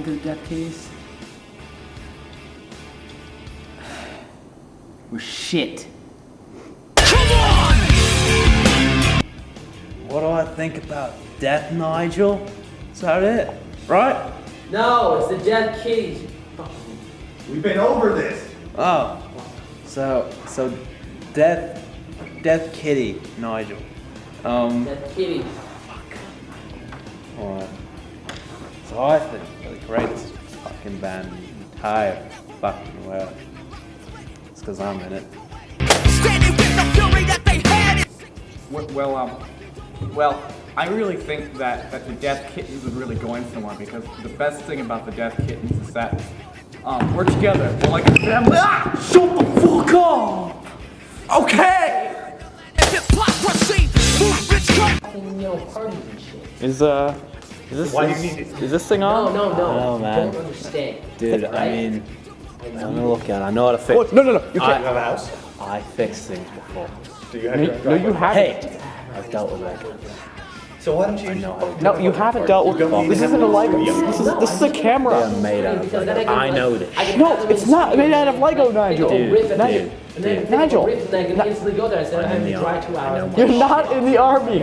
think of the Death Kitties? We're shit. Come on! What do I think about death, Nigel? Is that it? Right? No, it's the Death Kitties. We've been over this. Oh. So death kitty, Nigel. Death Kitty. Alright. So I think they're the greatest fucking band in the entire fucking world. It's because I'm in it. Standing with the fury that they had. Well, I really think that the Death Kittens is really going somewhere, because the best thing about the Death Kittens is that we're together. We're like a family. Ah! Shut the fuck up! Okay! Hypocrisy, movements come. Fucking, parties and shit. Is this thing on? No. Oh, man. You don't understand. Dude, right? I mean, I'm gonna look at it. I know how to fix. Oh, no. You can't have a house. I fixed things before. Do you have your own driveway? you haven't. Hey, I've dealt with Lego. So why don't you use No, you haven't dealt with them. This isn't a Lego. This is a camera. They're made out of Lego. I know this. No, it's not made out of Lego, Nigel. Dude. Nigel. I can instantly go there instead of having to drive 2 hours. You're not in the army.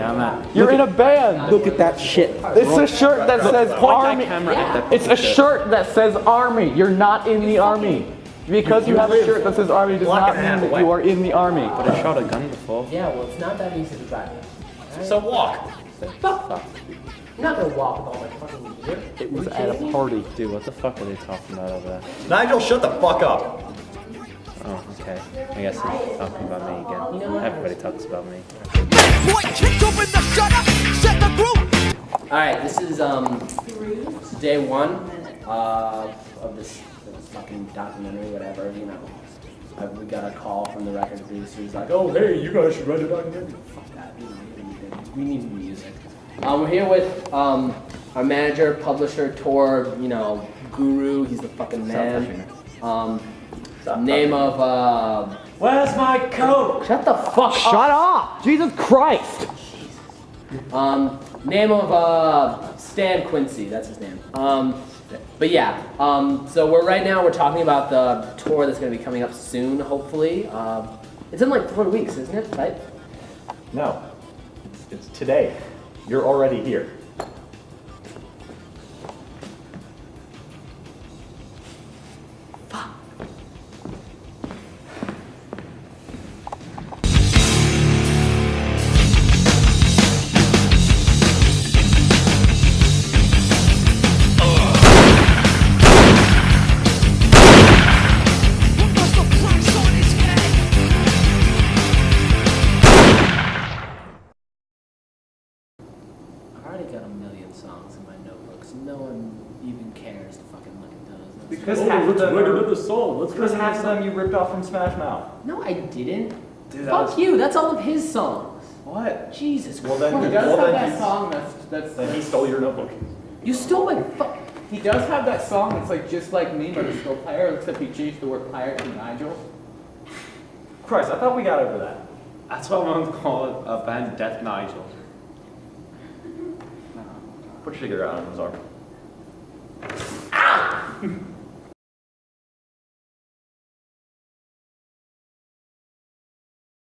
You're in a band. Look at that shit. It's a shirt that says army. Yeah. It's a shirt that says army. You're not in the army. Because you have a shirt that says army does not mean that you are in the army. But I shot a gun before. Yeah, well, it's not that easy to drive. Right? So walk. Fuck. I'm not gonna walk with all my fucking gear. It was at a party. Dude, what the fuck are they talking about over there? Nigel, shut the fuck up. Oh, okay. I guess they're talking about me again. Everybody talks about me. Boy kicked open the shutter, set the group. Alright, this is day 1 of this fucking documentary, whatever, we got a call from the record producer who's like, oh hey, you guys should write a documentary. Fuck that, we need music. We're here with our manager, publisher, tour, guru, he's the fucking man. Name of Where's my coat? shut the fuck up. Shut up! Jesus Christ! Name of Stan Quincy, that's his name. But yeah, so we're talking about the tour that's gonna be coming up soon, hopefully. It's in like 4 weeks, isn't it? Right? No. It's today. You're already here. What was the price on his head? I already got a million songs in my notebooks. No one even cares to fucking look at those. Because half of them half of them you ripped off from Smash Mouth. No, I didn't. Dude, Fuck you, that's all of his songs. What? Jesus Well, then Christ. he does have that song Then he stole your notebook. You stole my fuck. He does have that song that's like just like me, but it's still pirate, except he changed the word pirate to Nigel. Christ, I thought we got over that. That's what I'm gonna call a band, Death Nigel. Put your cigarette out on his arm.